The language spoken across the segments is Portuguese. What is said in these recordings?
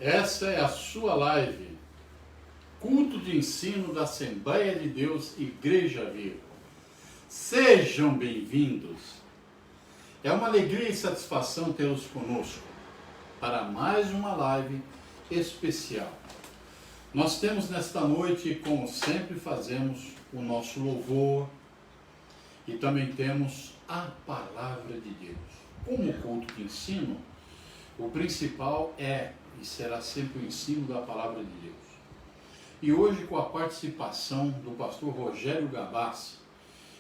Essa é a sua live, culto de ensino da Assembleia de Deus, Igreja Viva. Sejam bem-vindos. É uma alegria e satisfação tê-los conosco para mais uma live especial. Nós temos nesta noite, como sempre fazemos, o nosso louvor e também temos a Palavra de Deus. Como culto de ensino, o principal é e será sempre o ensino da Palavra de Deus. E hoje com a participação do pastor Rogério Gabassi,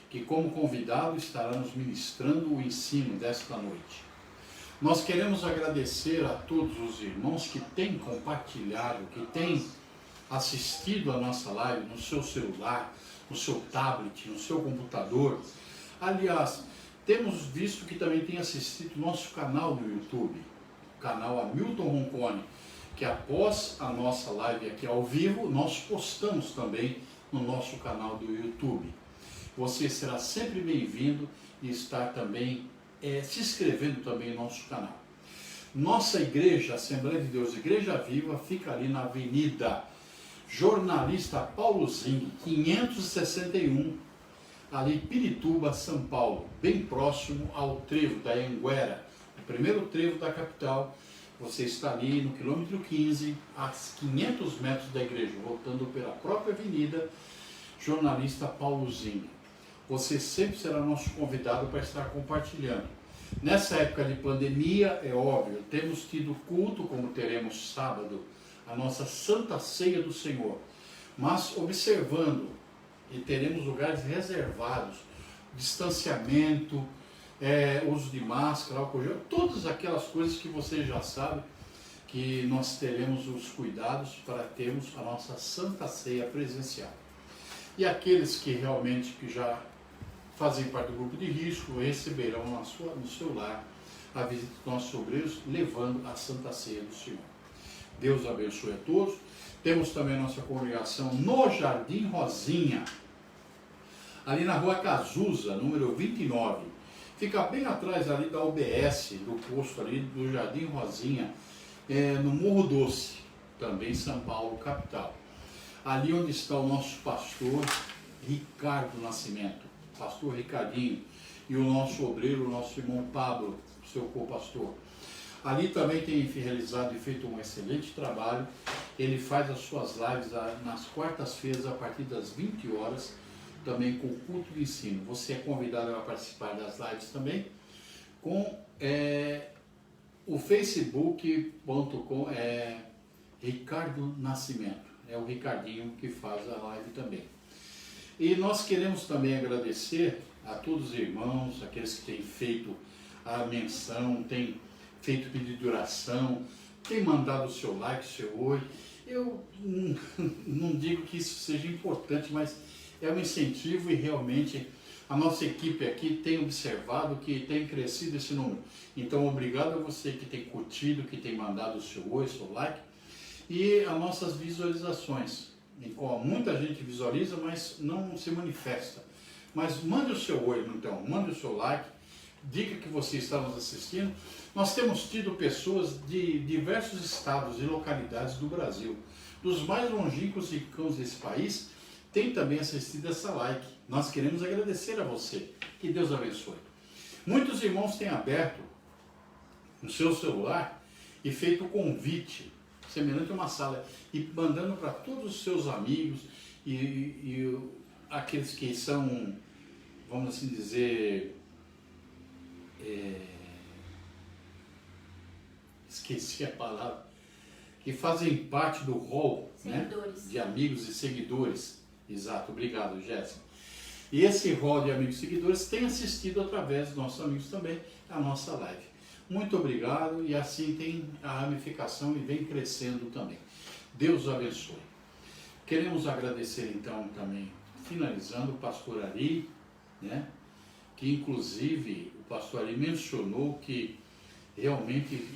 que como convidado estará nos ministrando o ensino desta noite. Nós queremos agradecer a todos os irmãos que têm compartilhado, que têm assistido a nossa live no seu celular, no seu tablet, no seu computador. Aliás, temos visto que também tem assistido o nosso canal no YouTube, o canal Hamilton Roncone, que após a nossa live aqui ao vivo, nós postamos também no nosso canal do YouTube. Você será sempre bem-vindo e estar também se inscrevendo também no nosso canal. Nossa igreja, Assembleia de Deus, Igreja Viva, fica ali na Avenida Jornalista Paulo Zing, 561, ali Pirituba, São Paulo, bem próximo ao trevo da Anhanguera, o primeiro trevo da capital. Você está ali no quilômetro 15, a 500 metros da igreja, voltando pela própria avenida Jornalista Paulo Zing. Você sempre será nosso convidado para estar compartilhando. Nessa época de pandemia, é óbvio, temos tido culto, como teremos sábado, a nossa Santa Ceia do Senhor, mas observando, e teremos lugares reservados, distanciamento, uso de máscara, álcool gel, todas aquelas coisas que você já sabe, que nós teremos os cuidados para termos a nossa Santa Ceia presencial. E aqueles que realmente que já fazem parte do grupo de risco receberão no seu lar a visita dos nossos obreiros, levando a Santa Ceia do Senhor. Deus abençoe a todos. Temos também a nossa congregação no Jardim Rosinha, ali na rua Cazuza, número 29. Fica bem atrás ali da UBS, do posto ali do Jardim Rosinha, no Morro Doce, também São Paulo, capital. Ali onde está o nosso pastor Ricardo Nascimento, pastor Ricardinho, e o nosso obreiro, o nosso irmão Pablo, seu co-pastor. Ali também tem realizado e feito um excelente trabalho. Ele faz as suas lives nas quartas-feiras a partir das 20 horas, também com o culto de ensino. Você é convidado a participar das lives também com o facebook.com Ricardo Nascimento. É o Ricardinho que faz a live também. E nós queremos também agradecer a todos os irmãos, aqueles que têm feito a menção, têm feito pedido de oração, têm mandado o seu like, o seu oi. Eu não digo que isso seja importante, mas é um incentivo e realmente a nossa equipe aqui tem observado que tem crescido esse número. Então, obrigado a você que tem curtido, que tem mandado o seu oi, seu like e as nossas visualizações. Muita gente visualiza, mas não se manifesta. Mas mande o seu oi, então, mande o seu like, diga que você está nos assistindo. Nós temos tido pessoas de diversos estados e localidades do Brasil, dos mais longínquos e ricanos desse país, tem também assistido essa live. Nós queremos agradecer a você. Que Deus abençoe. Muitos irmãos têm aberto no seu celular e feito o convite, semelhante a uma sala, e mandando para todos os seus amigos e aqueles que são, vamos assim dizer, esqueci a palavra, que fazem parte do rol, né, de amigos e seguidores. Exato, obrigado, Jéssica. E esse rol de amigos e seguidores tem assistido através dos nossos amigos também a nossa live. Muito obrigado, e assim tem a ramificação e vem crescendo também. Deus abençoe. Queremos agradecer então também, finalizando, o pastor Ari, né, que inclusive o pastor Ari mencionou que realmente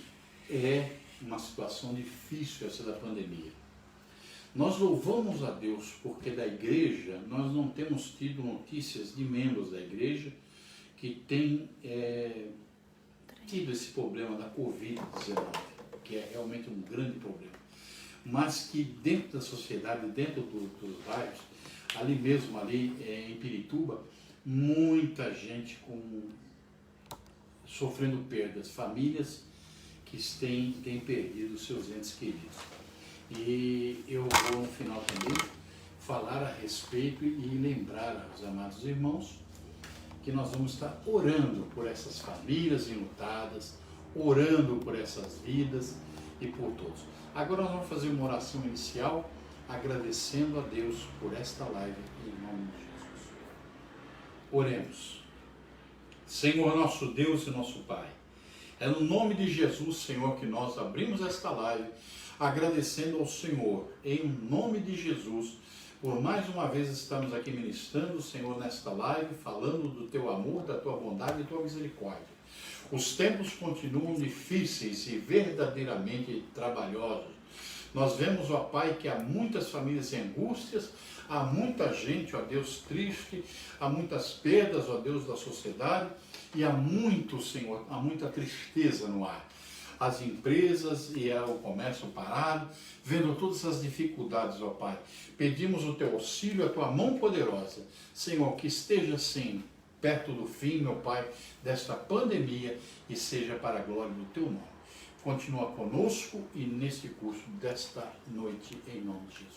é uma situação difícil essa da pandemia. Nós louvamos a Deus porque da igreja nós não temos tido notícias de membros da igreja que têm tido esse problema da Covid-19, que é realmente um grande problema. mas que dentro da sociedade, dentro dos bairros, ali mesmo, ali em Pirituba, muita gente sofrendo perdas, famílias que têm perdido seus entes queridos. E eu vou no final também falar a respeito e lembrar aos amados irmãos que nós vamos estar orando por essas famílias enlutadas, orando por essas vidas e por todos. Agora nós vamos fazer uma oração inicial, agradecendo a Deus por esta live, em nome de Jesus. Oremos. Senhor nosso Deus e nosso Pai, é no nome de Jesus, Senhor, que nós abrimos esta live, agradecendo ao Senhor, em nome de Jesus, por mais uma vez estamos aqui ministrando, Senhor, nesta live, falando do Teu amor, da Tua bondade e Tua misericórdia. Os tempos continuam difíceis e verdadeiramente trabalhosos. Nós vemos, ó Pai, que há muitas famílias em angústias, há muita gente, ó Deus, triste, há muitas perdas, ó Deus, da sociedade, e há muito, Senhor, há muita tristeza no ar. As empresas e o comércio parado, vendo todas as dificuldades, ó Pai. Pedimos o Teu auxílio, a Tua mão poderosa, Senhor, que esteja, sim, perto do fim, meu Pai, desta pandemia e seja para a glória do Teu nome. Continua conosco e nesse curso desta noite, em nome de Jesus.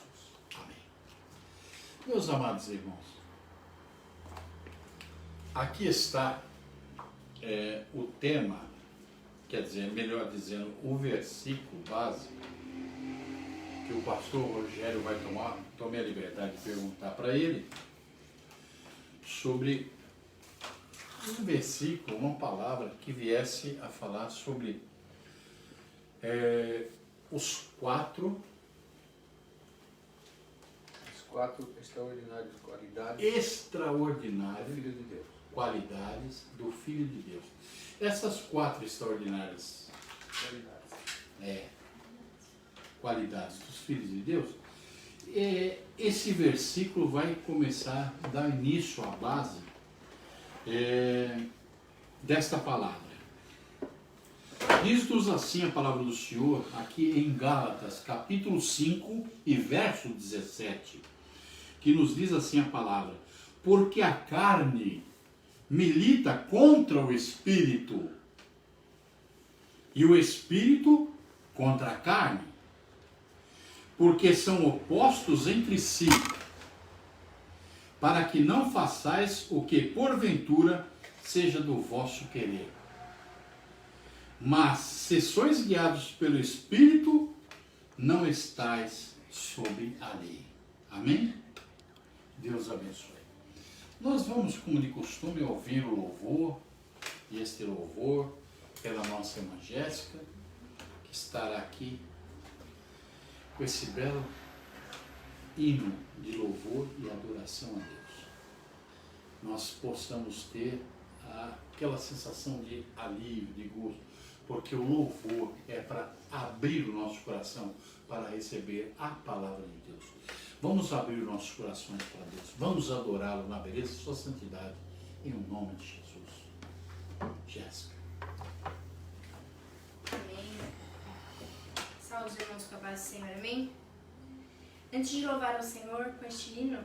Amém. Meus amados irmãos, aqui está o tema, quer dizer, melhor dizendo, o versículo básico que o pastor Rogério vai tomei a liberdade de perguntar para ele sobre um versículo, uma palavra que viesse a falar sobre os quatro extraordinárias qualidades do Filho de Deus. Essas quatro extraordinárias qualidades dos filhos de Deus, esse versículo vai começar a dar início à base desta palavra. Diz-nos assim a palavra do Senhor, aqui em Gálatas, capítulo 5 e verso 17, que nos diz assim a palavra: porque a carne milita contra o Espírito, e o Espírito contra a carne, porque são opostos entre si, para que não façais o que porventura seja do vosso querer. Mas se sois guiados pelo Espírito, não estáis sob a lei. Amém? Deus abençoe. Nós vamos, como de costume, ouvir o louvor, e este louvor pela nossa irmã Jéssica, que estará aqui com esse belo hino de louvor e adoração a Deus. Nós possamos ter aquela sensação de alívio, de gosto, porque o louvor é para abrir o nosso coração para receber a palavra de Deus. Vamos abrir nossos corações para Deus. Vamos adorá-lo na beleza de sua santidade, em nome de Jesus. Jéssica. Amém. Salve os irmãos com a paz do Senhor, amém? Antes de louvar ao Senhor com este hino,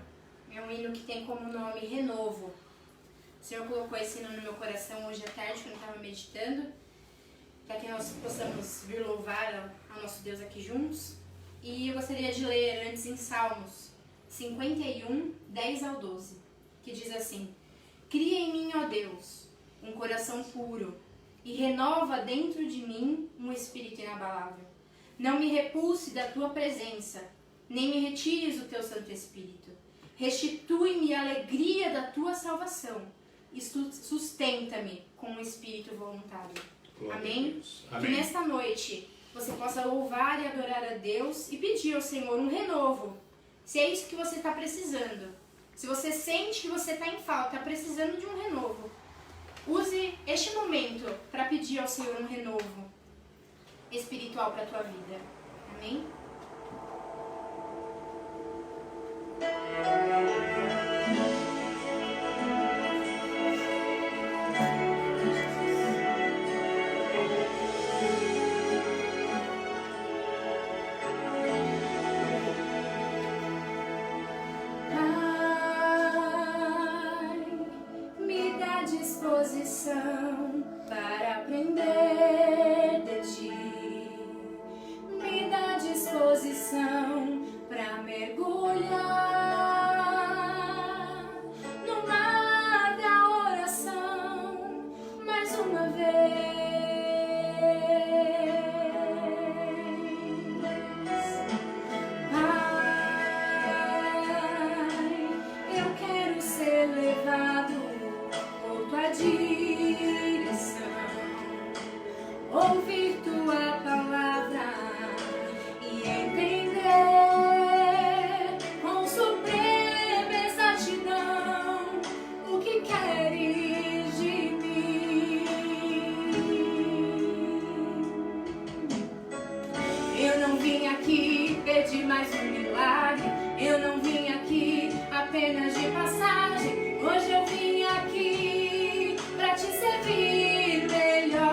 é um hino que tem como nome Renovo. O Senhor colocou esse hino no meu coração hoje à tarde, quando eu estava meditando, para que nós possamos vir louvar ao nosso Deus aqui juntos. E eu gostaria de ler antes em Salmos 51, 10 ao 12, que diz assim: cria em mim, ó Deus, um coração puro, e renova dentro de mim um espírito inabalável. Não me repulse da tua presença, nem me retires o teu Santo Espírito. Restitui-me a alegria da tua salvação e sustenta-me com um espírito voluntário. Amém? Amém? Que nesta noite você possa louvar e adorar a Deus e pedir ao Senhor um renovo. Se é isso que você está precisando, se você sente que você está em falta, está precisando de um renovo, use este momento para pedir ao Senhor um renovo espiritual para a tua vida. Amém? coração para aprender de ti. Me dá disposição para mergulhar no mar da oração mais uma vez. Levado por tua direção, ouvir tua palavra e entender com suprema exatidão o que queres de mim. Eu não vim aqui pedir mais um milagre, eu não vim aqui apenas de passagem. Hoje eu vim aqui pra te servir melhor.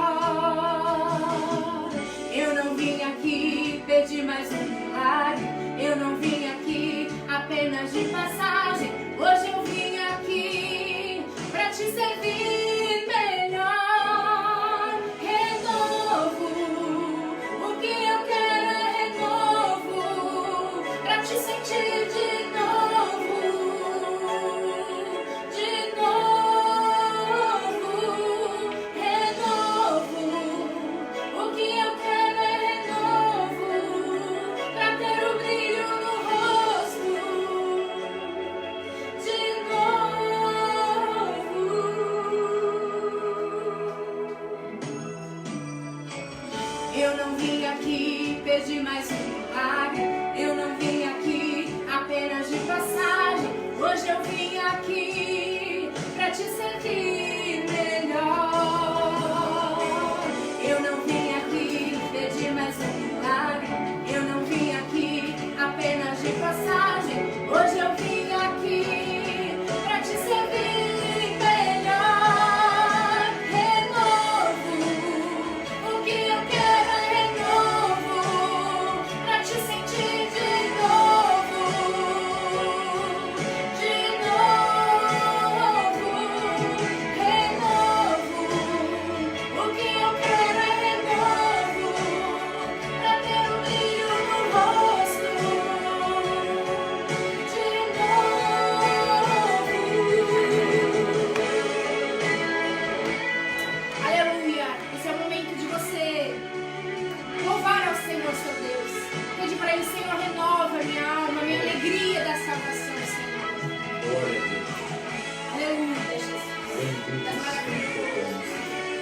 Eu não vim aqui pedir mais um milagre, eu não vim aqui apenas de passagem. Hoje eu vim aqui pra te servir melhor. Renovo, o que eu quero é renovo, pra te sentir de novo. Eu não vim aqui pedir mais um milagre, eu não vim aqui apenas de passagem. Hoje eu vim aqui pra te servir melhor. Eu não vim aqui pedir mais um milagre, eu não vim aqui apenas de passagem. Hoje eu vim aqui pra te servir melhor. Renovo, o que eu quero é renovo, pra te sentir de novo. De novo, renovo, o que eu quero é renovo, pra ter um brilho no rosto. De novo. Aleluia! Esse é o momento de você louvar ao Senhor, seu Deus. Pede para Ele, Senhor, renova minha alma, minha alegria da salvação, Senhor. Glória a Deus. Aleluia, Jesus. Bendito É seja maravilhoso. o nome.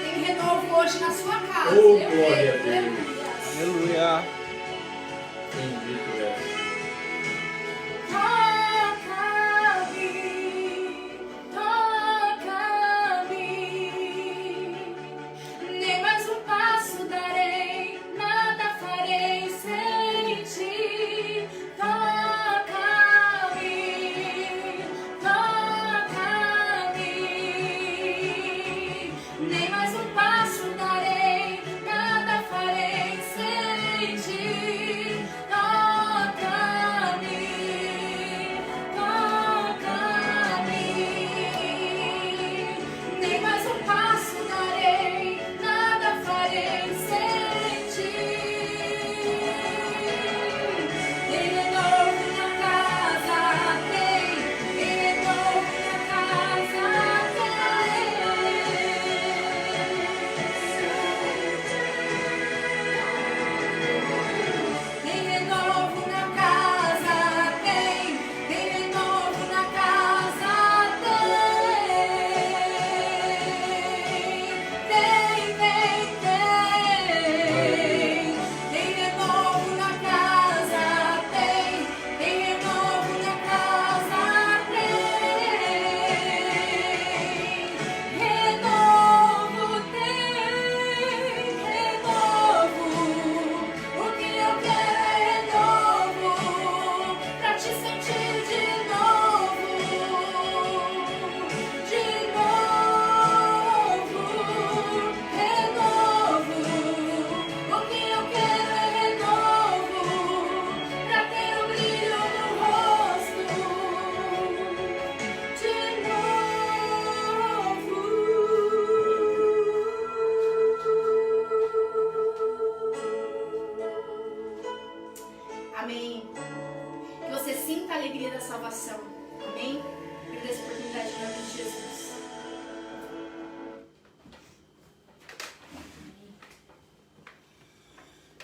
Tem renovo hoje na sua casa. Oh, Eu glória creio. a Deus. Aleluia. Aleluia. Bendito é. Toca-me, nem mais um passo darei, nada farei sem ti. Toca-me, nem mais um passo darei, nada farei sem ti. Toca-me.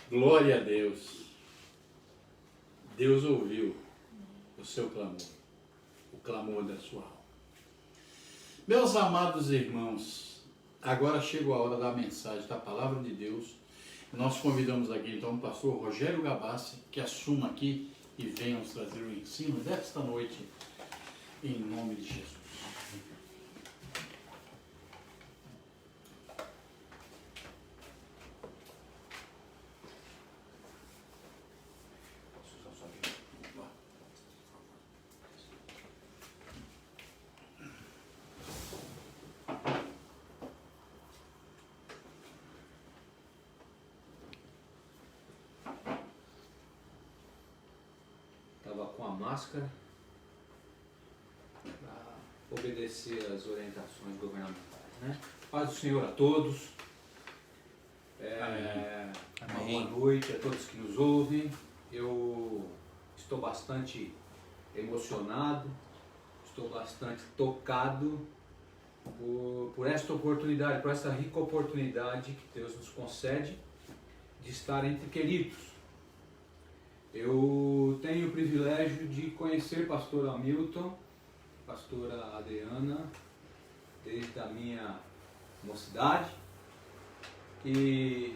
Glória a Deus. Deus ouviu o seu clamor, o clamor da sua alma. Meus amados irmãos, agora chegou a hora da mensagem, da palavra de Deus. Nós convidamos aqui então o pastor Rogério Gabassi, que assuma aqui e venha nos trazer o ensino desta noite, em nome de Jesus. Com a máscara para obedecer às orientações governamentais, né? Paz do Senhor a todos. Uma boa noite a todos que nos ouvem. Eu estou bastante emocionado, estou bastante tocado por esta oportunidade, por essa rica oportunidade que Deus nos concede de estar entre queridos. Eu tenho o privilégio de conhecer pastor Hamilton, pastora Adriana, desde a minha mocidade. E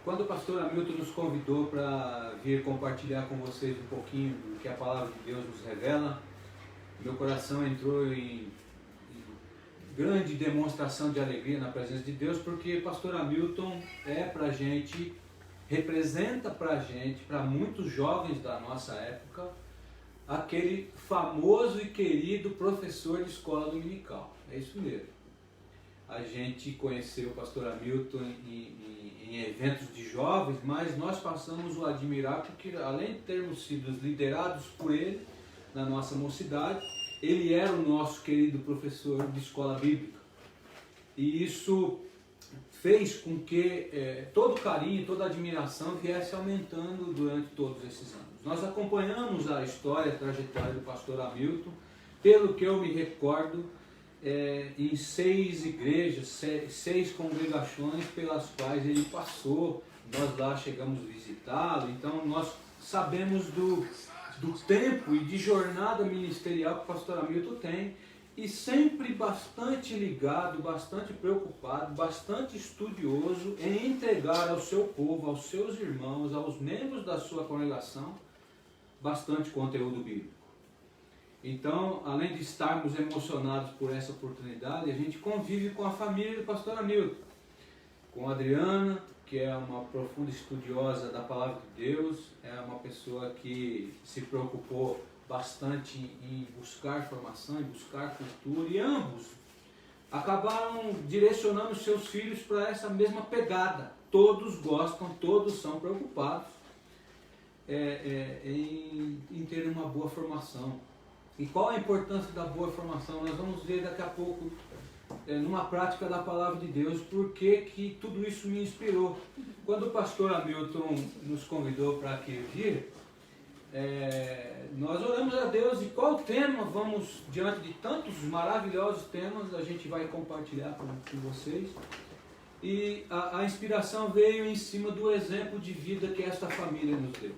quando o pastor Hamilton nos convidou para vir compartilhar com vocês um pouquinho do que a palavra de Deus nos revela, meu coração entrou em grande demonstração de alegria na presença de Deus, porque pastor Hamilton é pra gente, representa pra gente, para muitos jovens da nossa época, aquele famoso e querido professor de escola dominical. É isso mesmo. A gente conheceu o pastor Hamilton em eventos de jovens, mas nós passamos a admirar porque, além de termos sido liderados por ele na nossa mocidade, ele era o nosso querido professor de escola bíblica. E isso fez com que todo carinho, toda admiração viesse aumentando durante todos esses anos. Nós acompanhamos a história, a trajetória do pastor Hamilton, pelo que eu me recordo, em 6 igrejas, 6 congregações pelas quais ele passou. Nós lá chegamos a visitá-lo, então nós sabemos do tempo e de jornada ministerial que o pastor Hamilton tem, e sempre bastante ligado, bastante preocupado, bastante estudioso em entregar ao seu povo, aos seus irmãos, aos membros da sua congregação, bastante conteúdo bíblico. Então, além de estarmos emocionados por essa oportunidade, a gente convive com a família do pastor Hamilton, com a Adriana, que é uma profunda estudiosa da palavra de Deus, é uma pessoa que se preocupou bastante em buscar formação, em buscar cultura, e ambos acabaram direcionando seus filhos para essa mesma pegada. Todos gostam, todos são preocupados em ter uma boa formação. E qual a importância da boa formação? Nós vamos ver daqui a pouco, numa prática da palavra de Deus, porque que tudo isso me inspirou. Quando o pastor Hamilton nos convidou para aqui vir, nós oramos a Deus e qual tema vamos, diante de tantos maravilhosos temas, a gente vai compartilhar com vocês. E a inspiração veio em cima do exemplo de vida que esta família nos deu.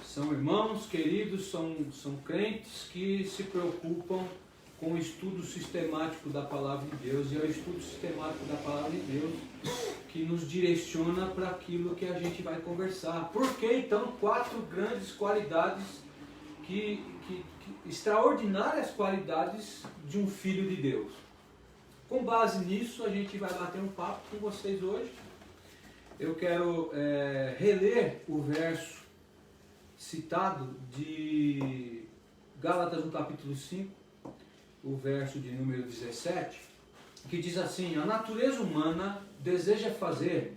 São irmãos queridos, são crentes que se preocupam com o estudo sistemático da palavra de Deus, e é o estudo sistemático da palavra de Deus que nos direciona para aquilo que a gente vai conversar. Por que então 4 grandes qualidades, extraordinárias qualidades de um filho de Deus? Com base nisso, a gente vai bater um papo com vocês hoje. Eu quero reler o verso citado de Gálatas no capítulo 5, o verso de número 17, que diz assim: a natureza humana deseja fazer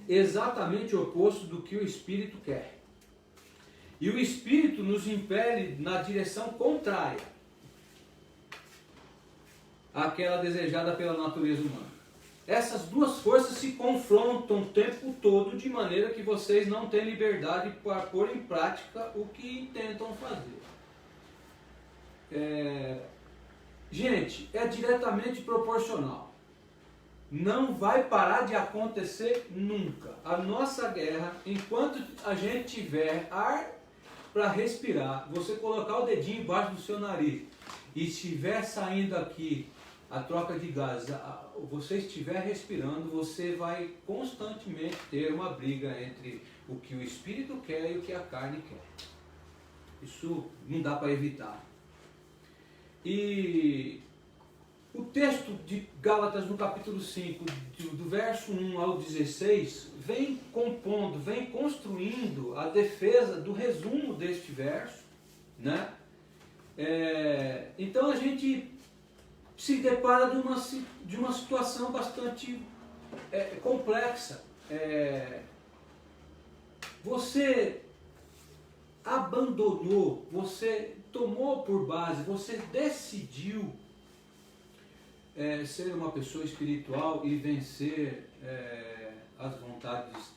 exatamente o oposto do que o Espírito quer. E o Espírito nos impele na direção contrária àquela desejada pela natureza humana. Essas duas forças se confrontam o tempo todo, de maneira que vocês não têm liberdade para pôr em prática o que tentam fazer. Gente, é diretamente proporcional. não vai parar de acontecer nunca. A nossa guerra, enquanto a gente tiver ar para respirar, você colocar o dedinho embaixo do seu nariz e estiver saindo aqui a troca de gases, você estiver respirando, você vai constantemente ter uma briga entre o que o espírito quer e o que a carne quer. Isso não dá para evitar. E o texto de Gálatas no capítulo 5, do verso 1 ao 16, vem compondo, vem construindo a defesa do resumo deste verso, né? Então a gente se depara de uma situação bastante complexa. Você abandonou, você tomou por base, você decidiu ser uma pessoa espiritual e vencer as vontades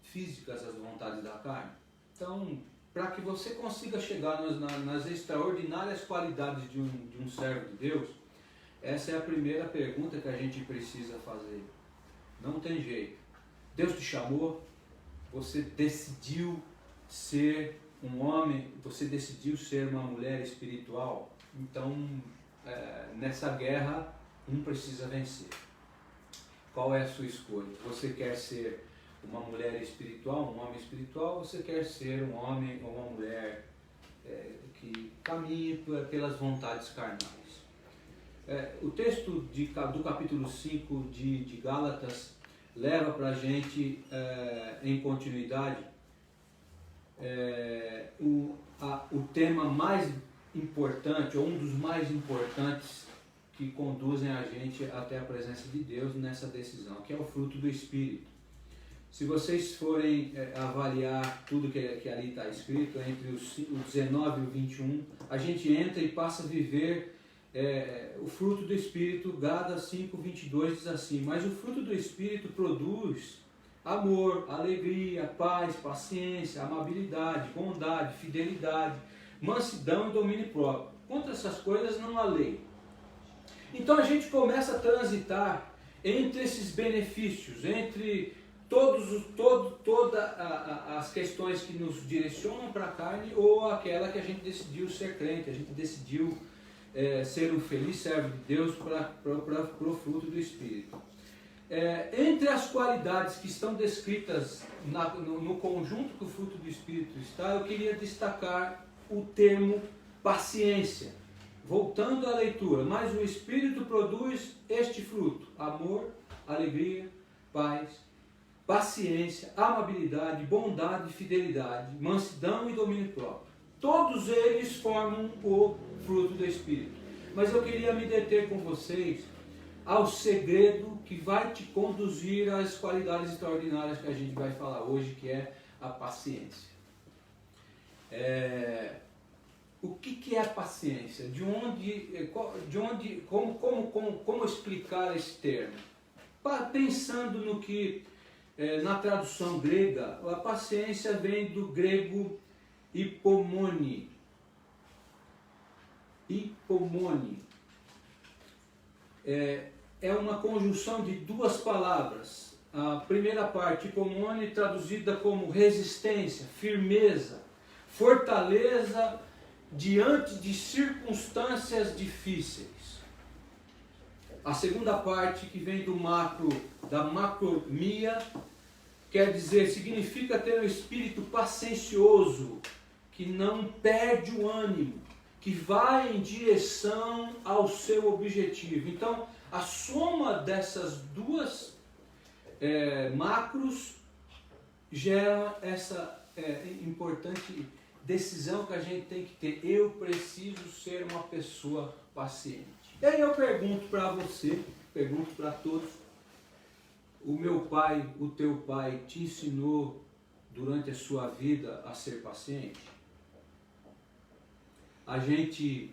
físicas, as vontades da carne. Então, para que você consiga chegar nas extraordinárias qualidades de um servo de Deus, essa é a primeira pergunta que a gente precisa fazer. Não tem jeito. Deus te chamou, você decidiu ser um homem, você decidiu ser uma mulher espiritual. Então, nessa guerra, um precisa vencer. Qual é a sua escolha? Você quer ser uma mulher espiritual, um homem espiritual, ou você quer ser um homem ou uma mulher que caminhe pelas vontades carnais? O texto do capítulo 5 de Gálatas leva para a gente, em continuidade, o tema mais importante, ou um dos mais importantes, que conduzem a gente até a presença de Deus nessa decisão, que é o fruto do Espírito. Se vocês forem avaliar tudo que ali está escrito, entre o 19 e o 21, a gente entra e passa a viver o fruto do Espírito. Gálatas 5, 22 diz assim: mas o fruto do Espírito produz amor, alegria, paz, paciência, amabilidade, bondade, fidelidade, mansidão e domínio próprio. Contra essas coisas não há lei. Então a gente começa a transitar entre esses benefícios, entre todas as questões que nos direcionam para a carne, ou aquela que a gente decidiu ser crente, a gente decidiu ser um feliz servo de Deus para o fruto do Espírito. Entre as qualidades que estão descritas no conjunto que o fruto do Espírito está, eu queria destacar o termo paciência. Voltando à leitura, mas o Espírito produz este fruto: amor, alegria, paz, paciência, amabilidade, bondade, fidelidade, mansidão e domínio próprio. Todos eles formam o fruto do Espírito. Mas eu queria me deter com vocês ao segredo que vai te conduzir às qualidades extraordinárias que a gente vai falar hoje, que é a paciência. O que é a paciência? Como explicar esse termo? Pensando no que, na tradução grega, a paciência vem do grego hipomone. Hipomone. É uma conjunção de duas palavras. A primeira parte, hipomone, traduzida como resistência, firmeza, fortaleza diante de circunstâncias difíceis. A segunda parte, que vem da macromia, significa ter um espírito paciencioso, que não perde o ânimo, que vai em direção ao seu objetivo. Então, a soma dessas duas macros gera essa importante decisão que a gente tem que ter. Eu preciso ser uma pessoa paciente. E aí eu pergunto para você, pergunto para todos: o meu pai, o teu pai te ensinou durante a sua vida a ser paciente? A gente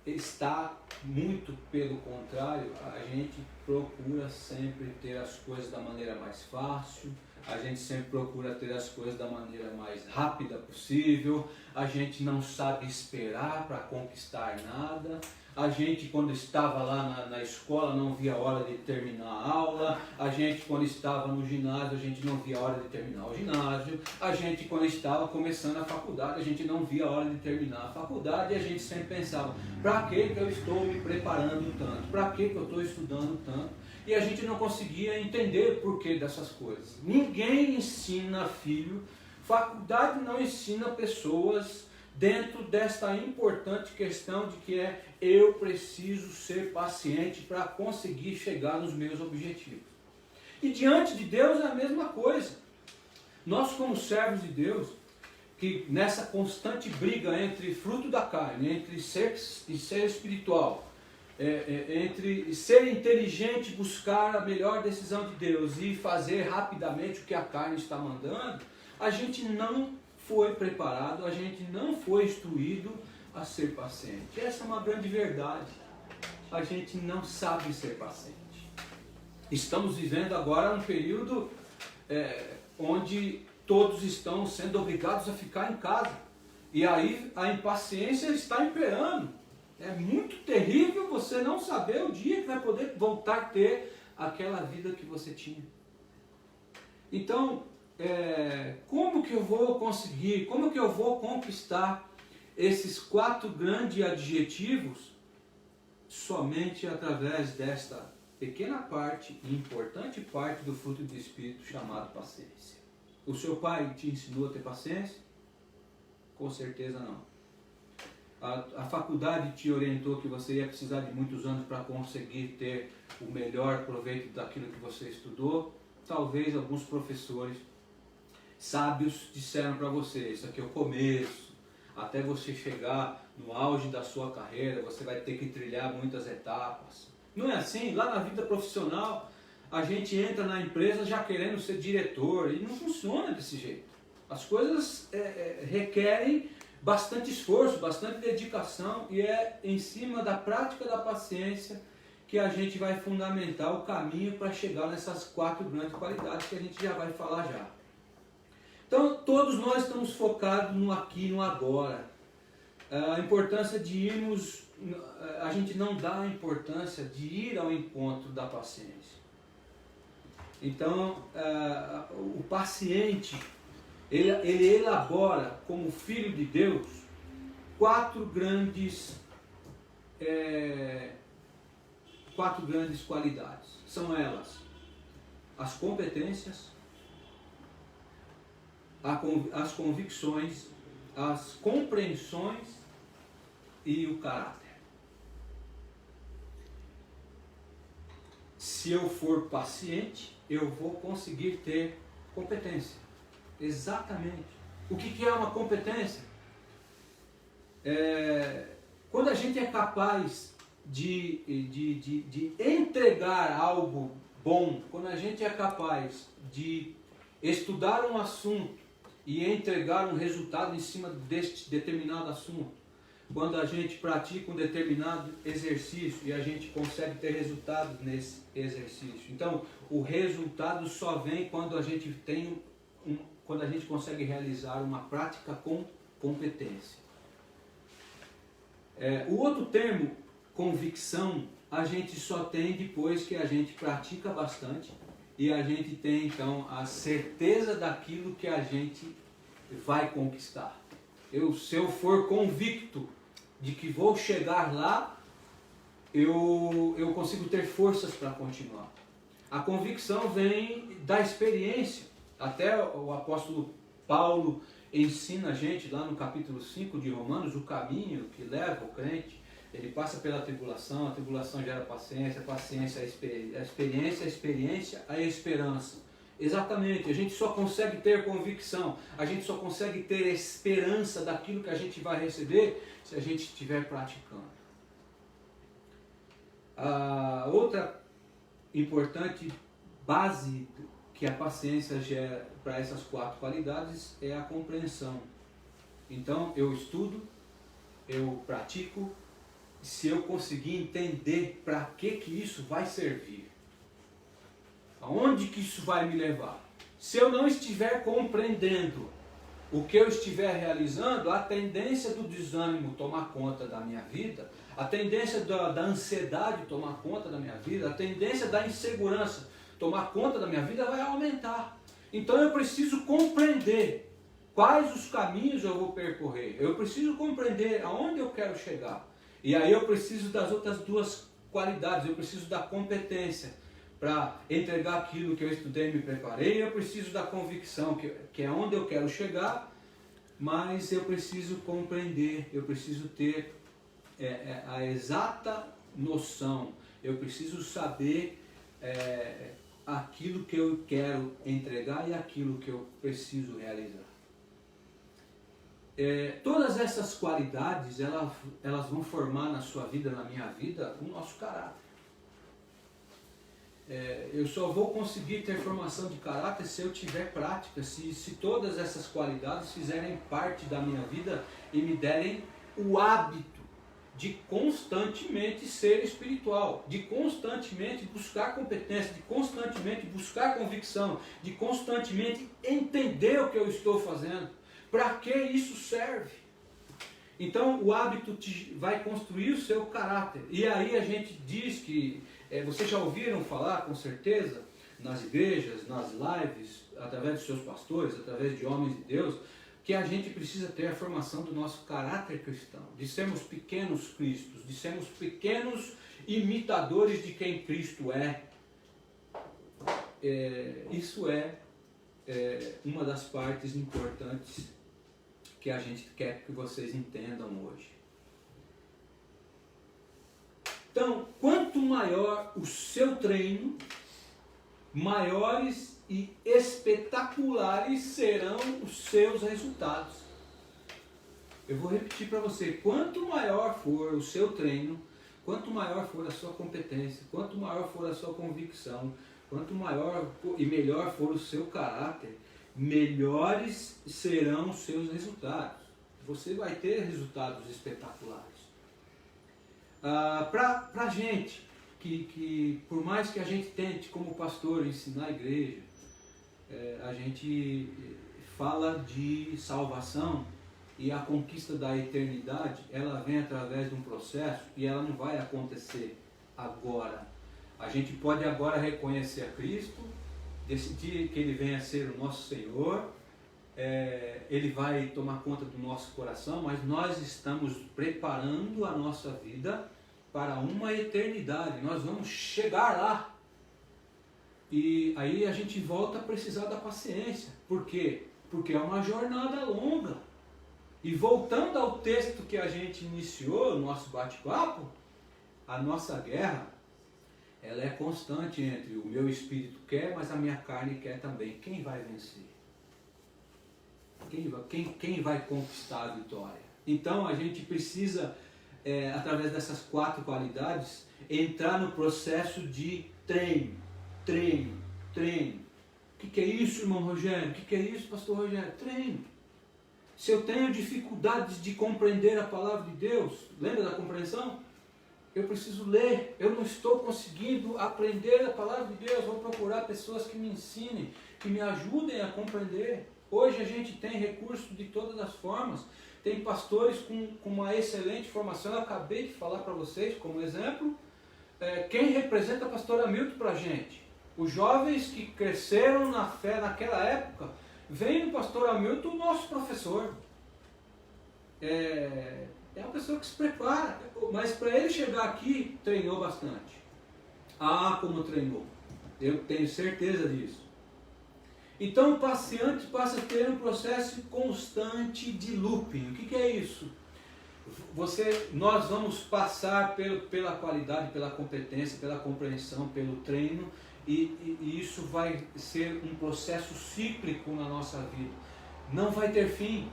está muito pelo contrário, a gente procura sempre ter as coisas da maneira mais fácil, a gente sempre procura ter as coisas da maneira mais rápida possível, a gente não sabe esperar para conquistar nada, a gente quando estava lá na escola não via a hora de terminar a aula, a gente quando estava no ginásio a gente não via a hora de terminar o ginásio, a gente quando estava começando a faculdade a gente não via a hora de terminar a faculdade e a gente sempre pensava, para que eu estou me preparando tanto, para que eu estou estudando tanto? E a gente não conseguia entender o porquê dessas coisas. Ninguém ensina filho, faculdade não ensina pessoas dentro desta importante questão de que eu preciso ser paciente para conseguir chegar nos meus objetivos. E diante de Deus é a mesma coisa. Nós como servos de Deus, que nessa constante briga entre fruto da carne, entre ser e ser espiritual, entre ser inteligente, buscar a melhor decisão de Deus e fazer rapidamente o que a carne está mandando, a gente não foi preparado, a gente não foi instruído a ser paciente. Essa é uma grande verdade. A gente não sabe ser paciente. Estamos vivendo agora um período onde todos estão sendo obrigados a ficar em casa. E aí a impaciência está imperando. É muito terrível você não saber o dia que vai poder voltar a ter aquela vida que você tinha. Então, como que eu vou conseguir, como que eu vou conquistar esses 4 grandes adjetivos? Somente através desta pequena parte e importante parte do fruto do Espírito chamado paciência. O seu pai te ensinou a ter paciência? Com certeza não. A faculdade te orientou que você ia precisar de muitos anos para conseguir ter o melhor proveito daquilo que você estudou. Talvez alguns professores sábios disseram para você, isso aqui é o começo, até você chegar no auge da sua carreira, você vai ter que trilhar muitas etapas. Não é assim? Lá na vida profissional, a gente entra na empresa já querendo ser diretor e não funciona desse jeito. As coisas requerem bastante esforço, bastante dedicação e é em cima da prática da paciência que a gente vai fundamentar o caminho para chegar nessas 4 grandes qualidades que a gente já vai falar já. Então, todos nós estamos focados no aqui e no agora. A importância de irmos, a gente não dá a importância de ir ao encontro da paciência. Então, o paciente, ele elabora como filho de Deus 4 grandes qualidades. São elas as competências, as convicções, as compreensões e o caráter. Se eu for paciente, eu vou conseguir ter competência. Exatamente. O que é uma competência? Quando a gente é capaz de entregar algo bom, quando a gente é capaz de estudar um assunto e entregar um resultado em cima deste determinado assunto, quando a gente pratica um determinado exercício e a gente consegue ter resultado nesse exercício. Então, o resultado só vem quando a gente quando a gente consegue realizar uma prática com competência. O outro termo, convicção, a gente só tem depois que a gente pratica bastante e a gente tem então a certeza daquilo que a gente vai conquistar. Se eu for convicto de que vou chegar lá, eu consigo ter forças para continuar. A convicção vem da experiência. Até o apóstolo Paulo ensina a gente lá no capítulo 5 de Romanos o caminho que leva o crente. Ele passa pela tribulação, a tribulação gera paciência, a paciência a experiência a esperança. Exatamente, a gente só consegue ter convicção, a gente só consegue ter esperança daquilo que a gente vai receber se a gente estiver praticando. A outra importante base que a paciência gera para essas 4 qualidades é a compreensão. Então, eu estudo, eu pratico, se eu conseguir entender para que isso vai servir, aonde que isso vai me levar. Se eu não estiver compreendendo o que eu estiver realizando, a tendência do desânimo tomar conta da minha vida, a tendência da ansiedade tomar conta da minha vida, a tendência da insegurança tomar conta da minha vida vai aumentar. Então eu preciso compreender quais os caminhos eu vou percorrer. Eu preciso compreender aonde eu quero chegar. E aí eu preciso das outras duas qualidades. Eu preciso da competência para entregar aquilo que eu estudei e me preparei. Eu preciso da convicção, que é onde eu quero chegar. Mas eu preciso compreender, eu preciso ter a exata noção. Eu preciso saber aquilo que eu quero entregar e aquilo que eu preciso realizar. Todas essas qualidades, elas vão formar na sua vida, na minha vida, o nosso caráter. Eu só vou conseguir ter formação de caráter se eu tiver prática, se todas essas qualidades fizerem parte da minha vida e me derem o hábito de constantemente ser espiritual, de constantemente buscar competência, de constantemente buscar convicção, de constantemente entender o que eu estou fazendo, para que isso serve. Então o hábito vai construir o seu caráter. E aí a gente diz que, vocês já ouviram falar com certeza, nas igrejas, nas lives, através dos seus pastores, através de homens de Deus, que a gente precisa ter a formação do nosso caráter cristão, de sermos pequenos cristos, de sermos pequenos imitadores de quem Cristo é. Isso é uma das partes importantes que a gente quer que vocês entendam hoje. Então, quanto maior o seu treino, maiores e espetaculares serão os seus resultados. Eu vou repetir para você, quanto maior for o seu treino, quanto maior for a sua competência, quanto maior for a sua convicção, quanto maior e melhor for o seu caráter, melhores serão os seus resultados. Você vai ter resultados espetaculares. Para a gente, que por mais que a gente tente como pastor ensinar a igreja, a gente fala de salvação e a conquista da eternidade, ela vem através de um processo e ela não vai acontecer agora. A gente pode agora reconhecer a Cristo, decidir que Ele venha ser o nosso Senhor, Ele vai tomar conta do nosso coração, mas nós estamos preparando a nossa vida para uma eternidade. Nós vamos chegar lá. E aí a gente volta a precisar da paciência. Por quê? Porque é uma jornada longa. E voltando ao texto que a gente iniciou, no nosso bate-papo, a nossa guerra, ela é constante entre o meu espírito quer, mas a minha carne quer também. Quem vai vencer? Quem vai conquistar a vitória? Então a gente precisa, através dessas 4 qualidades, entrar no processo de treino. O que é isso, irmão Rogério? O que é isso, pastor Rogério? Treino. Se eu tenho dificuldades de compreender a palavra de Deus, lembra da compreensão? Eu preciso ler, eu não estou conseguindo aprender a palavra de Deus, vou procurar pessoas que me ensinem, que me ajudem a compreender. Hoje a gente tem recursos de todas as formas, tem pastores com uma excelente formação. Eu acabei de falar para vocês, como exemplo, quem representa o pastor Hamilton para a gente. Os jovens que cresceram na fé naquela época, vem o pastor Hamilton, o nosso professor. É uma pessoa que se prepara, mas para ele chegar aqui, treinou bastante. Como treinou. Eu tenho certeza disso. Então o paciente passa a ter um processo constante de looping. O que é isso? Nós vamos passar pela qualidade, pela competência, pela compreensão, pelo treino, e isso vai ser um processo cíclico na nossa vida. Não vai ter fim.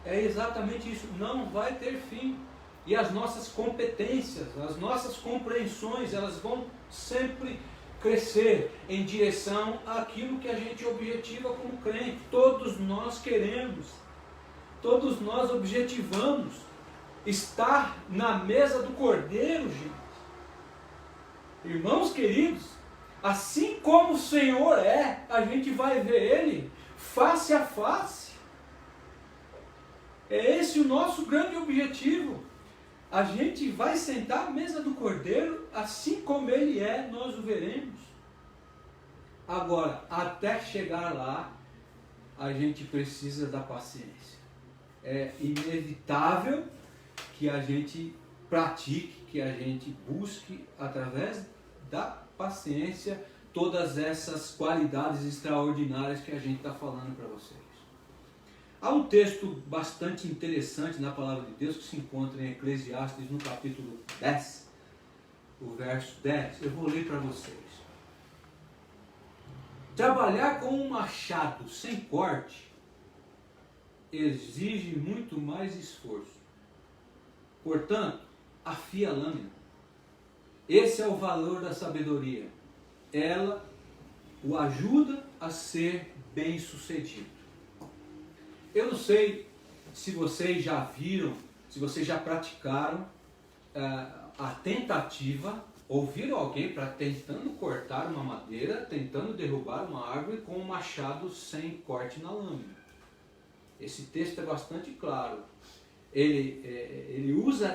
É exatamente isso, não vai ter fim. E as nossas competências, as nossas compreensões, elas vão sempre crescer em direção àquilo que a gente objetiva como crente. Todos nós queremos, todos nós objetivamos estar na mesa do Cordeiro, gente. Irmãos queridos, Assim como o Senhor é, a gente vai ver Ele face a face. É esse o nosso grande objetivo. A gente vai sentar à mesa do Cordeiro, assim como Ele é, nós o veremos. Agora, até chegar lá, a gente precisa da paciência. É inevitável que a gente pratique, que a gente busque, através da paciência, todas essas qualidades extraordinárias que a gente está falando para vocês. Há um texto bastante interessante na Palavra de Deus que se encontra em Eclesiastes no capítulo 10, o verso 10. Eu vou ler para vocês. Trabalhar com um machado sem corte exige muito mais esforço. Portanto, afia a lâmina. Esse é o valor da sabedoria. Ela o ajuda a ser bem-sucedido. Eu não sei se vocês já viram, se vocês já praticaram a tentativa, ou viram alguém tentando cortar uma madeira, tentando derrubar uma árvore com um machado sem corte na lâmina. Esse texto é bastante claro. Ele usa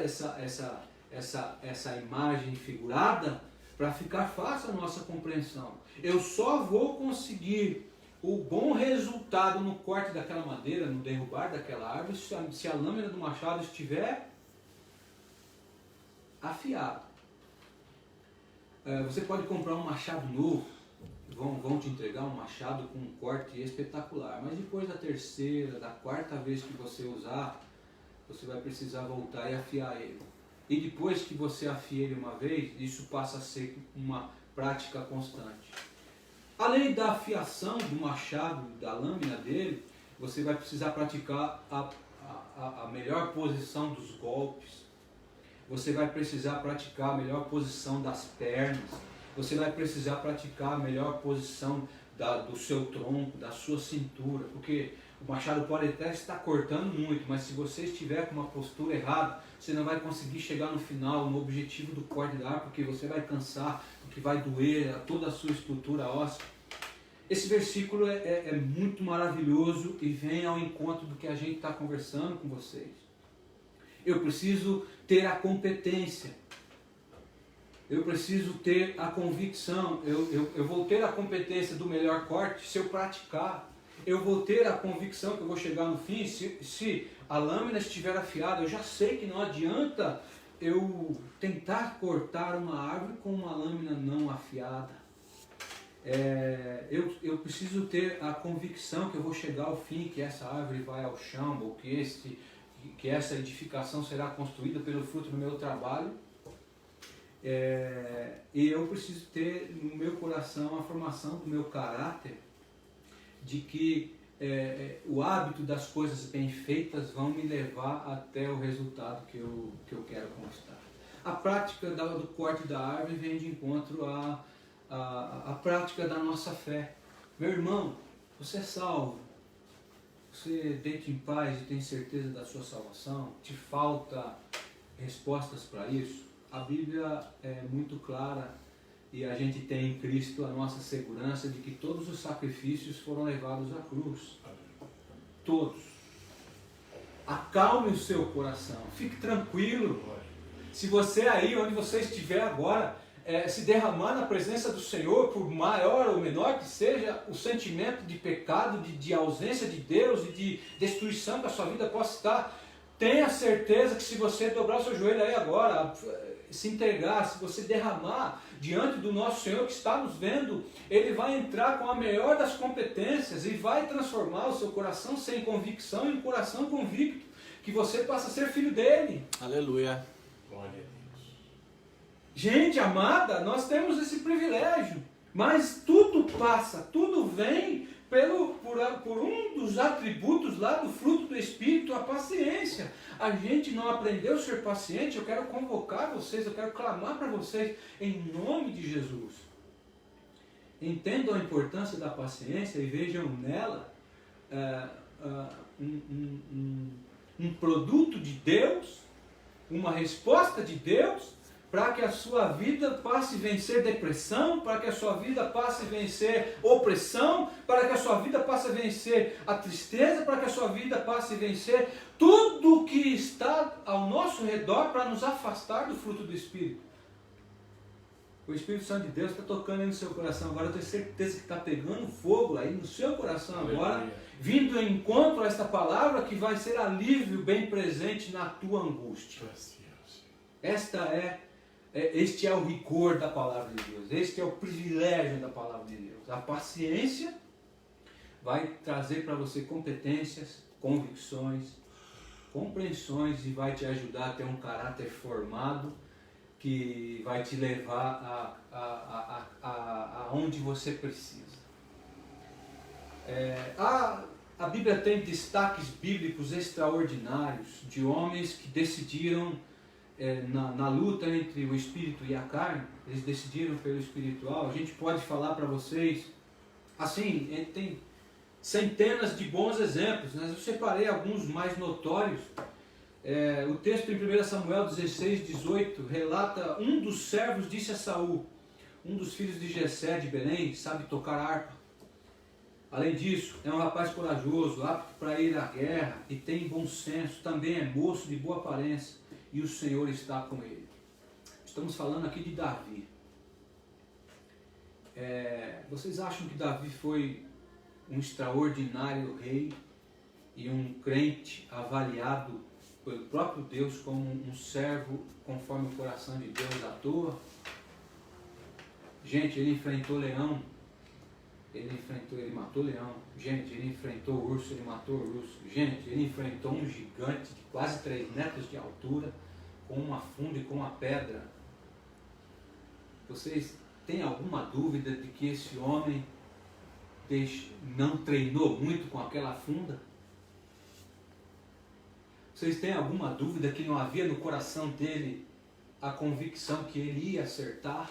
essa imagem figurada para ficar fácil a nossa compreensão. Eu só vou conseguir o bom resultado no corte daquela madeira, no derrubar daquela árvore, se a lâmina do machado estiver afiada. Você pode comprar um machado novo, vão te entregar um machado com um corte espetacular, mas depois da terceira, da quarta vez que você usar, você vai precisar voltar e afiar ele. E depois que você afia ele uma vez, isso passa a ser uma prática constante. Além da afiação do machado, da lâmina dele, você vai precisar praticar a melhor posição dos golpes. Você vai precisar praticar a melhor posição das pernas. Você vai precisar praticar a melhor posição do seu tronco, da sua cintura. Porque o machado pode até estar cortando muito, mas se você estiver com uma postura errada, você não vai conseguir chegar no final, no objetivo do corte da árvore, porque você vai cansar, porque vai doer toda a sua estrutura óssea. Esse versículo é muito maravilhoso e vem ao encontro do que a gente está conversando com vocês. Eu preciso ter a competência. Eu preciso ter a convicção. Eu vou ter a competência do melhor corte se eu praticar. Eu vou ter a convicção que eu vou chegar no fim se a lâmina estiver afiada. Eu já sei que não adianta eu tentar cortar uma árvore com uma lâmina não afiada. Eu preciso ter a convicção que eu vou chegar ao fim, que essa árvore vai ao chão, ou que essa edificação será construída pelo fruto do meu trabalho. E eu preciso ter no meu coração a formação do meu caráter, de que o hábito das coisas bem feitas vão me levar até o resultado que eu quero conquistar. A prática do corte da árvore vem de encontro à prática da nossa fé. Meu irmão, você é salvo. Você deita em paz e tem certeza da sua salvação? Te falta respostas para isso? A Bíblia é muito clara e a gente tem em Cristo a nossa segurança de que todos os sacrifícios foram levados à cruz. Todos. Acalme o seu coração. Fique tranquilo. Se você aí, onde você estiver agora, se derramar na presença do Senhor, por maior ou menor que seja o sentimento de pecado, de ausência de Deus e de destruição que a sua vida possa estar, tenha certeza que se você dobrar o seu joelho aí agora, se entregar, se você derramar diante do nosso Senhor que está nos vendo, Ele vai entrar com a melhor das competências e vai transformar o seu coração sem convicção em um coração convicto, que você passa a ser filho dele. Aleluia. Glória a Deus. Gente amada, nós temos esse privilégio, mas tudo passa, tudo vem por um dos atributos lá do fruto do Espírito, a paciência. A gente não aprendeu a ser paciente. Eu quero convocar vocês, eu quero clamar para vocês em nome de Jesus. Entendam a importância da paciência e vejam nela um produto de Deus, uma resposta de Deus para que a sua vida passe a vencer depressão, para que a sua vida passe a vencer opressão, para que a sua vida passe a vencer a tristeza, para que a sua vida passe a vencer tudo que está ao nosso redor para nos afastar do fruto do Espírito. O Espírito Santo de Deus está tocando aí no seu coração agora. Eu tenho certeza que está pegando fogo aí no seu coração agora, vindo em encontro a esta palavra que vai ser alívio bem presente na tua angústia. Este é o rigor da palavra de Deus. Este é o privilégio da palavra de Deus. A paciência vai trazer para você competências, convicções, compreensões e vai te ajudar a ter um caráter formado que vai te levar a onde você precisa. A Bíblia tem destaques bíblicos extraordinários de homens que decidiram, na luta entre o espírito e a carne, eles decidiram pelo espiritual. A gente pode falar para vocês, assim, tem centenas de bons exemplos, mas eu separei alguns mais notórios. O texto em 1 Samuel 16, 18 relata: um dos servos disse a Saul, um dos filhos de Jessé de Belém, sabe tocar harpa. Além disso, é um rapaz corajoso, apto para ir à guerra e tem bom senso, também é moço de boa aparência e o Senhor está com ele. Estamos falando aqui de Davi. Vocês acham que Davi foi um extraordinário rei e um crente avaliado pelo próprio Deus como um servo conforme o coração de Deus à toa? Gente, ele enfrentou leão, ele matou leão. Gente, ele enfrentou urso, ele matou urso. Gente, ele enfrentou um gigante de quase 3 metros de altura com uma funda e com uma pedra. Vocês têm alguma dúvida de que esse homem não treinou muito com aquela funda? Vocês têm alguma dúvida que não havia no coração dele a convicção que ele ia acertar?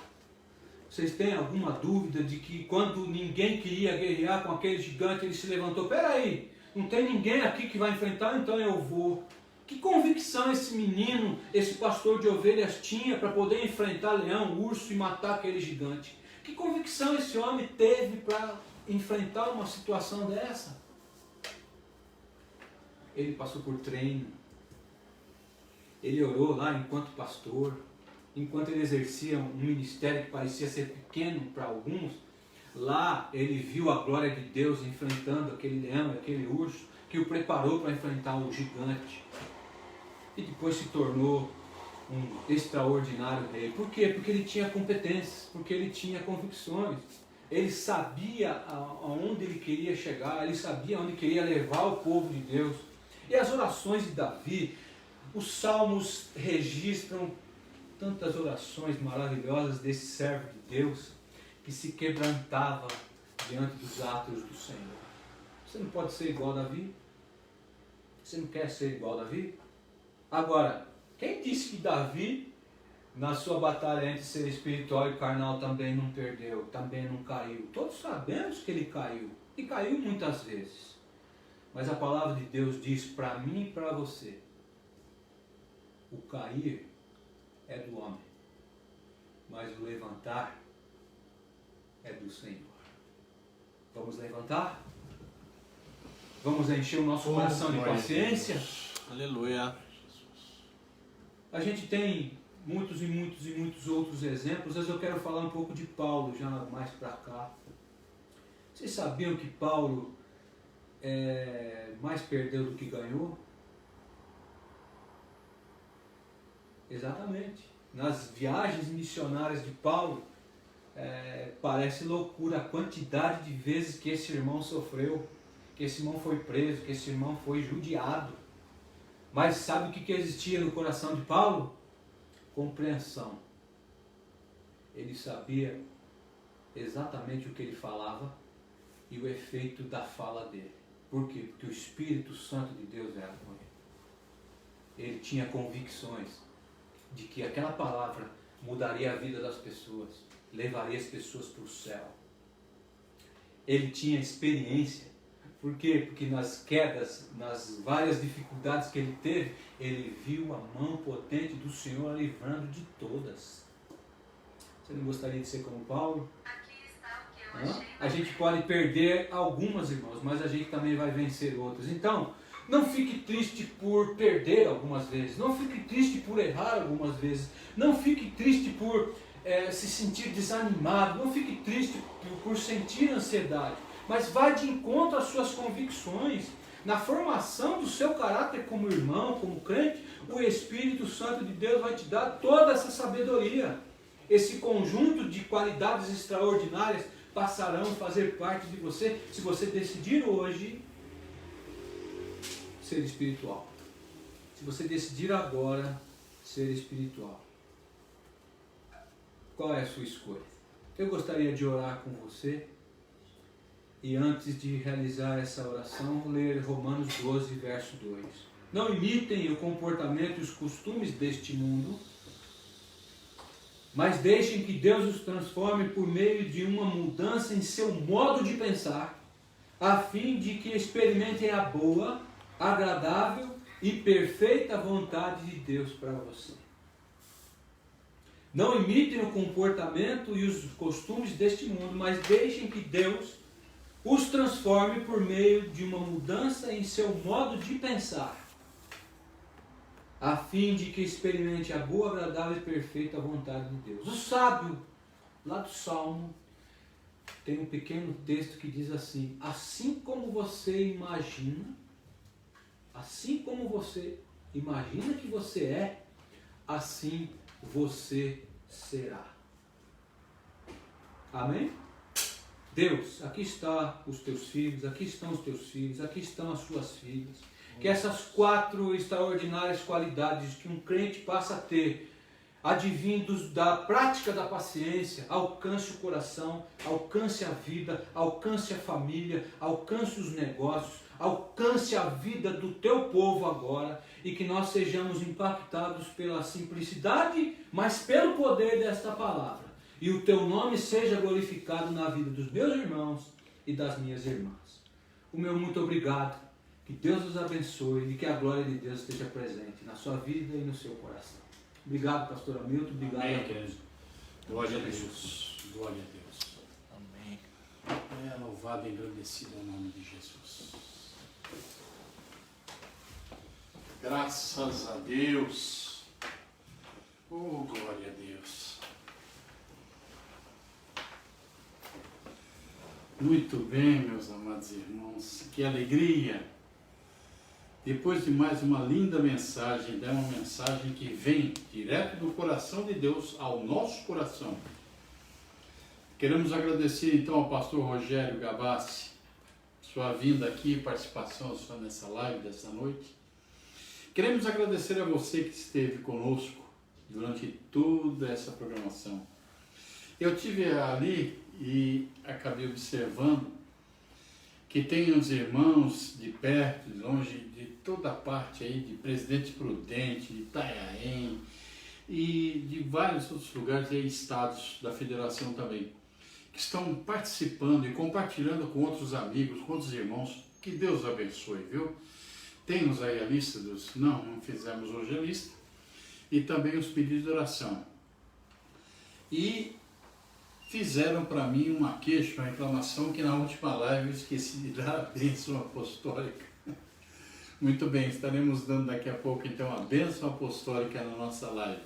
Vocês têm alguma dúvida de que quando ninguém queria guerrear com aquele gigante, ele se levantou: peraí, não tem ninguém aqui que vai enfrentar, então eu vou. Que convicção esse menino, esse pastor de ovelhas tinha para poder enfrentar leão, urso e matar aquele gigante? Que convicção esse homem teve para enfrentar uma situação dessa? Ele passou por treino. Ele orou lá enquanto pastor, enquanto ele exercia um ministério que parecia ser pequeno para alguns. Lá ele viu a glória de Deus enfrentando aquele leão, aquele urso, que o preparou para enfrentar o gigante. E depois se tornou um extraordinário rei. Por quê? Porque ele tinha competências, porque ele tinha convicções. Ele sabia aonde ele queria chegar, ele sabia aonde queria levar o povo de Deus. E as orações de Davi, os salmos registram tantas orações maravilhosas desse servo de Deus que se quebrantava diante dos atos do Senhor. Você não pode ser igual a Davi? Você não quer ser igual a Davi? Agora, quem disse que Davi, na sua batalha entre ser espiritual e carnal, também não perdeu, também não caiu? Todos sabemos que ele caiu, e caiu muitas vezes. Mas a palavra de Deus diz para mim e para você: o cair é do homem, mas o levantar é do Senhor. Vamos levantar? Vamos encher o nosso coração de paciência? Aleluia. A gente tem muitos e muitos e muitos outros exemplos, mas eu quero falar um pouco de Paulo já mais para cá. Vocês sabiam que Paulo mais perdeu do que ganhou? Exatamente. Nas viagens missionárias de Paulo, parece loucura a quantidade de vezes que esse irmão sofreu, que esse irmão foi preso, que esse irmão foi judiado. Mas sabe o que existia no coração de Paulo? Compreensão. Ele sabia exatamente o que ele falava e o efeito da fala dele. Por quê? Porque o Espírito Santo de Deus era com ele. Ele tinha convicções de que aquela palavra mudaria a vida das pessoas, levaria as pessoas para o céu. Ele tinha experiência Por quê? Porque nas quedas, nas várias dificuldades que ele teve, ele viu a mão potente do Senhor livrando de todas. Você não gostaria de ser como Paulo? A gente pode perder algumas, irmãos, mas a gente também vai vencer outras. Então, não fique triste por perder algumas vezes. Não fique triste por errar algumas vezes. Não fique triste por se sentir desanimado. Não fique triste por sentir ansiedade. Mas vá de encontro às suas convicções. Na formação do seu caráter como irmão, como crente, o Espírito Santo de Deus vai te dar toda essa sabedoria. Esse conjunto de qualidades extraordinárias passarão a fazer parte de você, se você decidir hoje ser espiritual. Se você decidir agora ser espiritual. Qual é a sua escolha? Eu gostaria de orar com você. E antes de realizar essa oração, ler Romanos 12, verso 2. Não imitem o comportamento e os costumes deste mundo, mas deixem que Deus os transforme por meio de uma mudança em seu modo de pensar, a fim de que experimentem a boa, agradável e perfeita vontade de Deus para você. Não imitem o comportamento e os costumes deste mundo, mas deixem que Deus os transforme por meio de uma mudança em seu modo de pensar, a fim de que experimente a boa, agradável e perfeita vontade de Deus. O sábio, lá do Salmo, tem um pequeno texto que diz assim: assim como você imagina que você é, assim você será. Amém? Deus, aqui estão os teus filhos, aqui estão os teus filhos, aqui estão as suas filhas. Que essas 4 extraordinárias qualidades que um crente passa a ter, advindos da prática da paciência, alcance o coração, alcance a vida, alcance a família, alcance os negócios, alcance a vida do teu povo agora, e que nós sejamos impactados pela simplicidade, mas pelo poder desta palavra. E o teu nome seja glorificado na vida dos meus irmãos e das minhas irmãs. O meu muito obrigado. Que Deus os abençoe e que a glória de Deus esteja presente na sua vida e no seu coração. Obrigado, pastor Hamilton. Obrigado. Amém, querido. Glória a Deus. Glória a Deus. Amém. É louvado e engrandecido o nome de Jesus. Graças a Deus. Oh, glória a Deus. Muito bem, meus amados irmãos. Que alegria. Depois de mais uma linda mensagem, é uma mensagem que vem direto do coração de Deus ao nosso coração. Queremos agradecer então ao pastor Rogério Gabassi, sua vinda aqui, participação sua nessa live dessa noite. Queremos agradecer a você que esteve conosco durante toda essa programação. Eu estive ali e acabei observando que tem uns irmãos de perto, de longe, de toda parte aí, de Presidente Prudente, de Itanhaém e de vários outros lugares e estados da federação também, que estão participando e compartilhando com outros amigos, com outros irmãos. Que Deus abençoe, viu? Temos aí a lista dos... Não fizemos hoje a lista. E também os pedidos de oração. E fizeram para mim uma queixa, uma reclamação, que na última live eu esqueci de dar a bênção apostólica. Muito bem, estaremos dando daqui a pouco então a bênção apostólica na nossa live.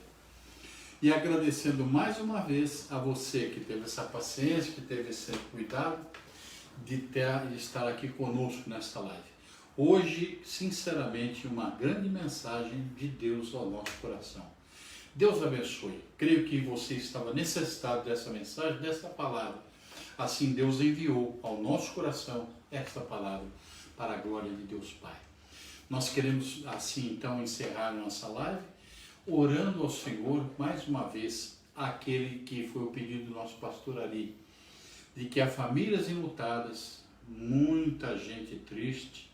E agradecendo mais uma vez a você que teve essa paciência, que teve esse cuidado de estar aqui conosco nesta live. Hoje, sinceramente, uma grande mensagem de Deus ao nosso coração. Deus abençoe. Creio que você estava necessitado dessa mensagem, dessa palavra. Assim, Deus enviou ao nosso coração esta palavra para a glória de Deus Pai. Nós queremos, assim, então, encerrar nossa live, orando ao Senhor, mais uma vez, aquele que foi o pedido do nosso pastor Ari, de que há famílias enlutadas, muita gente triste,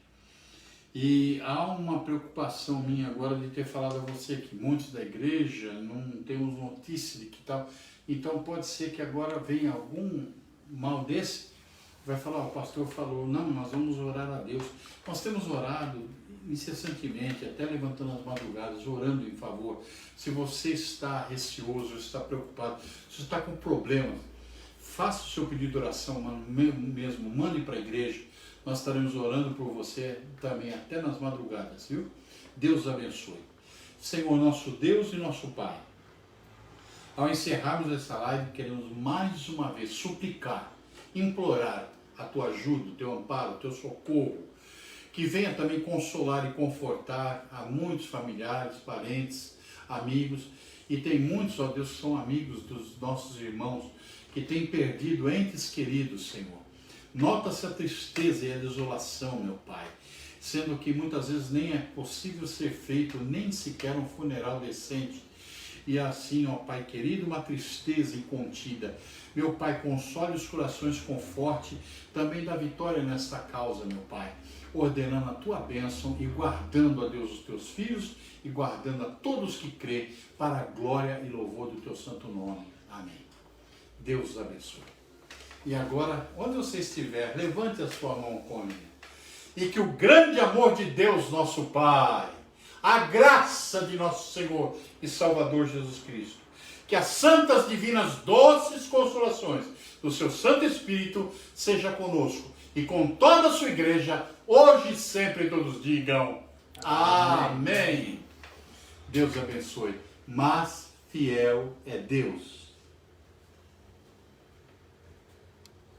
e há uma preocupação minha agora de ter falado a você que muitos da igreja não temos notícia de que tal. Então pode ser que agora venha algum mal desse Vai falar, o pastor falou, não, nós vamos orar a Deus. Nós temos orado incessantemente, até levantando as madrugadas, orando em favor. Se você está receoso, está preocupado, se você está com problemas, faça o seu pedido de oração mesmo, mande para a igreja. Nós estaremos orando por você também, até nas madrugadas, viu? Deus abençoe. Senhor, nosso Deus e nosso Pai, ao encerrarmos essa live, queremos mais uma vez suplicar, implorar a tua ajuda, o teu amparo, o teu socorro, que venha também consolar e confortar a muitos familiares, parentes, amigos, e tem muitos, ó Deus, que são amigos dos nossos irmãos, que têm perdido entes queridos, Senhor. Nota-se a tristeza e a desolação, meu Pai, sendo que muitas vezes nem é possível ser feito nem sequer um funeral decente. E assim, ó Pai querido, uma tristeza incontida. Meu Pai, console os corações, conforte, também dá vitória nesta causa, meu Pai, ordenando a tua bênção e guardando, a Deus, os teus filhos e guardando a todos que crê para a glória e louvor do teu santo nome. Amém. Deus os abençoe. E agora, onde você estiver, levante a sua mão comigo. E que o grande amor de Deus, nosso Pai, a graça de nosso Senhor e Salvador Jesus Cristo, que as santas, divinas, doces consolações do seu Santo Espírito seja conosco e com toda a sua igreja, hoje e sempre, todos digam amém. Deus abençoe. Mas fiel é Deus.